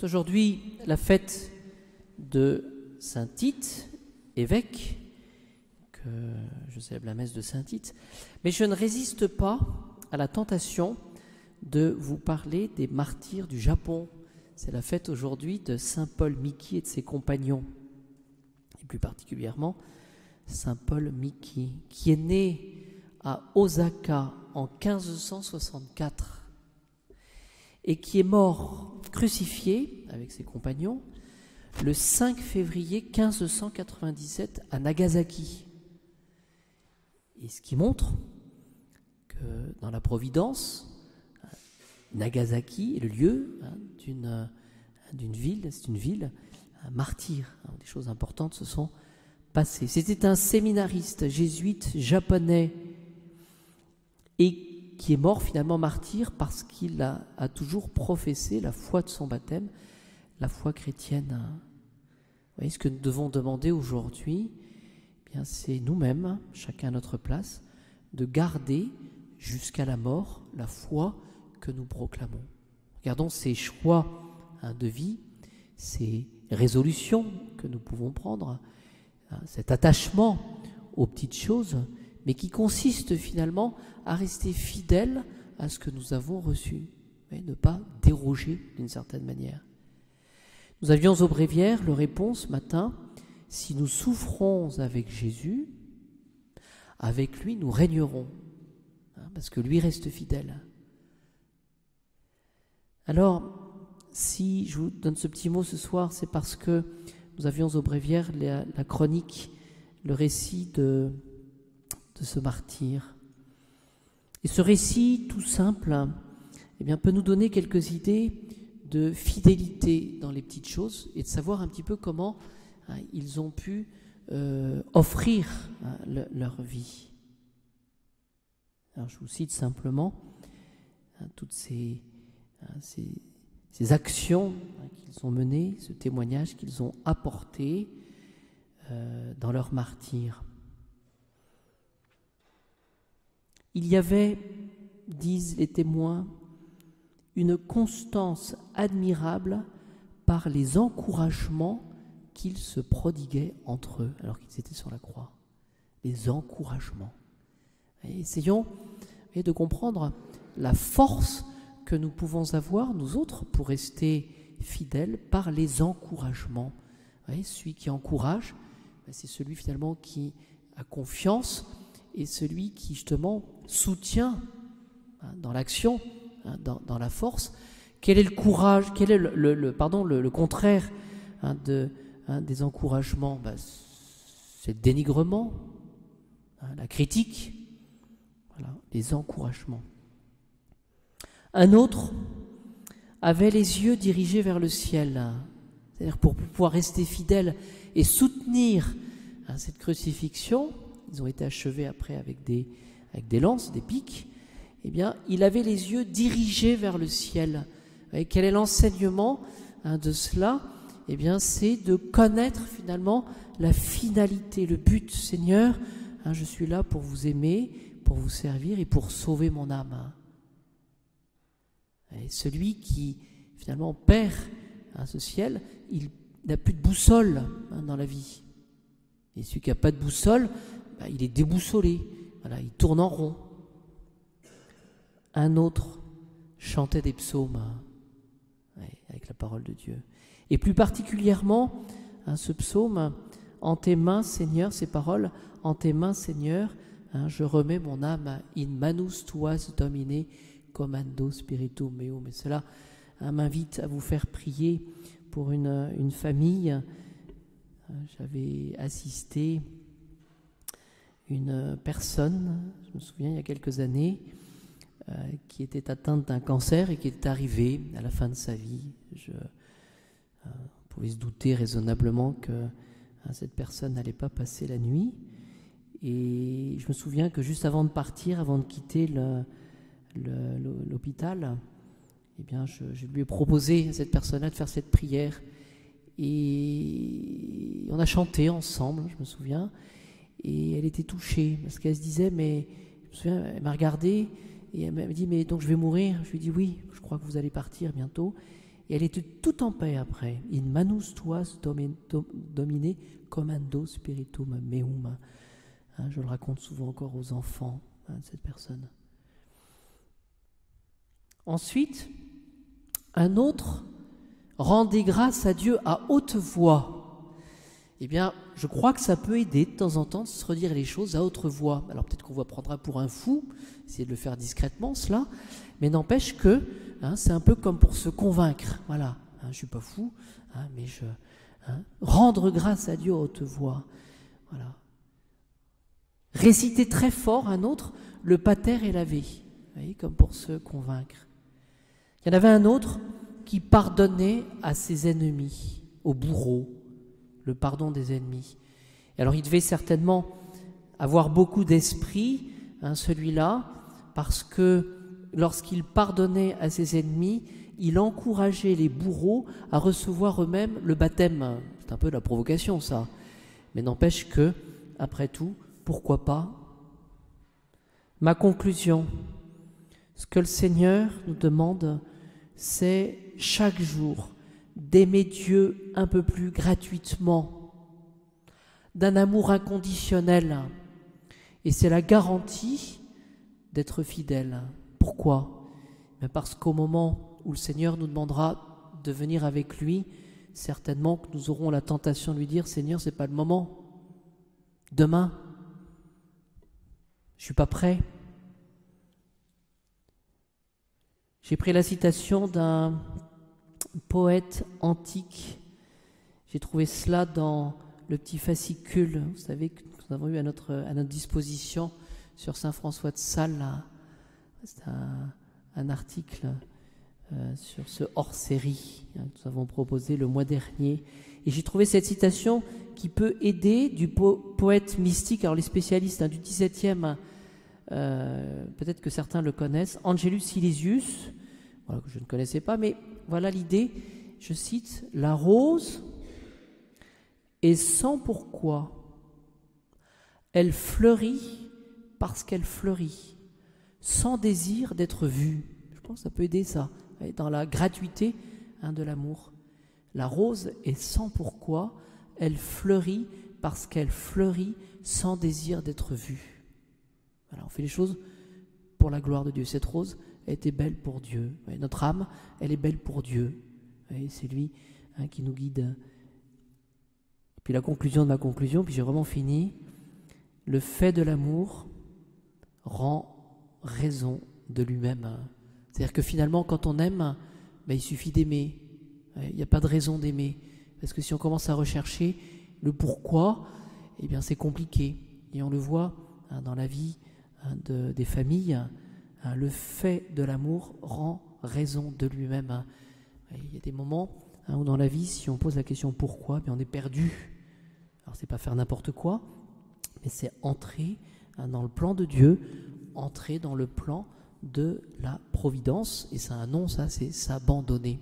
C'est aujourd'hui la fête de Saint Tite, évêque, que je célèbre la messe de Saint Tite, mais je ne résiste pas à la tentation de vous parler des martyrs du Japon. C'est la fête aujourd'hui de Saint Paul Miki et de ses compagnons, et plus particulièrement Saint Paul Miki, qui est né à Osaka en 1564 et qui est mort crucifié avec ses compagnons le 5 février 1597 à Nagasaki. Et ce qui montre que dans la Providence, Nagasaki est le lieu d'une ville, c'est une ville, un martyr. Des choses importantes se sont passées. C'était un séminariste jésuite japonais et qui est mort finalement martyr parce qu'il a toujours professé la foi de son baptême, la foi chrétienne. Vous voyez, ce que nous devons demander aujourd'hui, eh bien, c'est nous-mêmes, chacun à notre place, de garder jusqu'à la mort la foi que nous proclamons. Regardons ces choix de vie, ces résolutions que nous pouvons prendre, cet attachement aux petites choses, mais qui consiste finalement à rester fidèle à ce que nous avons reçu, et ne pas déroger d'une certaine manière. Nous avions au bréviaire le répond ce matin: si nous souffrons avec Jésus, avec lui nous régnerons, parce que lui reste fidèle. Alors, si je vous donne ce petit mot ce soir, c'est parce que nous avions au bréviaire la chronique, le récit de ce martyr. Et ce récit tout simple, eh bien, peut nous donner quelques idées de fidélité dans les petites choses et de savoir un petit peu comment ils ont pu offrir leur vie. Alors, je vous cite simplement toutes ces actions qu'ils ont menées, ce témoignage qu'ils ont apporté dans leur martyre. Il y avait, disent les témoins, une constance admirable par les encouragements qu'ils se prodiguaient entre eux, alors qu'ils étaient sur la croix. Les encouragements. Et essayons de comprendre la force que nous pouvons avoir, nous autres, pour rester fidèles par les encouragements. Celui qui encourage, c'est celui finalement qui a confiance et celui qui justement soutient dans l'action, dans la force. Quel est le courage, quel est le contraire des encouragements? C'est le dénigrement, la critique, voilà, les encouragements. Un autre avait les yeux dirigés vers le ciel, c'est-à-dire pour pouvoir rester fidèle et soutenir cette crucifixion. Ils ont été achevés après avec des lances, des pics. Eh bien, il avait les yeux dirigés vers le ciel. Et quel est l'enseignement de cela? Eh bien, c'est de connaître finalement la finalité, le but. Seigneur, je suis là pour vous aimer, pour vous servir et pour sauver mon âme. Et celui qui finalement perd ce ciel, il n'a plus de boussole dans la vie. Et celui qui n'a pas de boussole, il est déboussolé, voilà, il tourne en rond. Un autre chantait des psaumes avec la parole de Dieu. Et plus particulièrement, ce psaume, en tes mains, Seigneur, ces paroles, en tes mains, Seigneur, je remets mon âme, in manus tuas domine, commando spiritum meo. Mais cela m'invite à vous faire prier pour une famille. J'avais assisté une personne, je me souviens il y a quelques années, qui était atteinte d'un cancer et qui était arrivée à la fin de sa vie. On pouvait se douter raisonnablement que cette personne n'allait pas passer la nuit. Et je me souviens que juste avant de partir, avant de quitter l'hôpital, eh bien, je lui ai proposé à cette personne-là de faire cette prière. Et on a chanté ensemble, je me souviens. Et elle était touchée parce qu'elle se disait, mais je me souviens, elle m'a regardé et elle m'a dit, mais donc je vais mourir? Je lui ai dit, oui, je crois que vous allez partir bientôt. Et elle était tout en paix après. In manus tuas domine commando spiritum meum. Je le raconte souvent encore aux enfants, cette personne. Ensuite, un autre rendait grâce à Dieu à haute voix. Eh bien, je crois que ça peut aider de temps en temps de se redire les choses à haute voix. Alors peut-être qu'on vous prendra pour un fou, essayer de le faire discrètement, cela, mais n'empêche que c'est un peu comme pour se convaincre. Voilà, je ne suis pas fou, mais rendre grâce à Dieu à haute voix. Voilà. Réciter très fort un autre, le pater et l'ave, vous voyez, comme pour se convaincre. Il y en avait un autre qui pardonnait à ses ennemis, au bourreau, le pardon des ennemis. Et alors il devait certainement avoir beaucoup d'esprit, celui-là, parce que lorsqu'il pardonnait à ses ennemis, il encourageait les bourreaux à recevoir eux-mêmes le baptême. C'est un peu la provocation, ça. Mais n'empêche que, après tout, pourquoi pas? Ma conclusion, ce que le Seigneur nous demande, c'est chaque jour d'aimer Dieu un peu plus gratuitement, d'un amour inconditionnel. Et c'est la garantie d'être fidèle. Pourquoi? Parce qu'au moment où le Seigneur nous demandera de venir avec lui, certainement que nous aurons la tentation de lui dire « Seigneur, ce n'est pas le moment. Demain, je ne suis pas prêt. » J'ai pris la citation d'un poète antique. J'ai trouvé cela dans le petit fascicule, vous savez, que nous avons eu à notre disposition sur Saint François de Sales. C'est un article sur ce hors-série que nous avons proposé le mois dernier. Et j'ai trouvé cette citation qui peut aider du poète mystique, alors les spécialistes du XVIIe, peut-être que certains le connaissent, Angelus Silesius, voilà, que je ne connaissais pas, mais voilà l'idée, je cite, « La rose est sans pourquoi, elle fleurit parce qu'elle fleurit, sans désir d'être vue. » Je pense que ça peut aider ça, dans la gratuité de l'amour. La rose est sans pourquoi, elle fleurit parce qu'elle fleurit sans désir d'être vue. Voilà, on fait les choses pour la gloire de Dieu. Cette rose a été belle pour Dieu. Notre âme, elle est belle pour Dieu. C'est lui qui nous guide. Et puis la conclusion de ma conclusion, puis j'ai vraiment fini. Le fait de l'amour rend raison de lui-même. C'est-à-dire que finalement, quand on aime, il suffit d'aimer. Il n'y a pas de raison d'aimer. Parce que si on commence à rechercher le pourquoi, eh bien c'est compliqué. Et on le voit dans la vie des familles, le fait de l'amour rend raison de lui-même. Il y a des moments où dans la vie, si on pose la question pourquoi, on est perdu. Alors c'est pas faire n'importe quoi, mais c'est entrer dans le plan de Dieu, entrer dans le plan de la providence. Et ça a un nom, ça, c'est s'abandonner.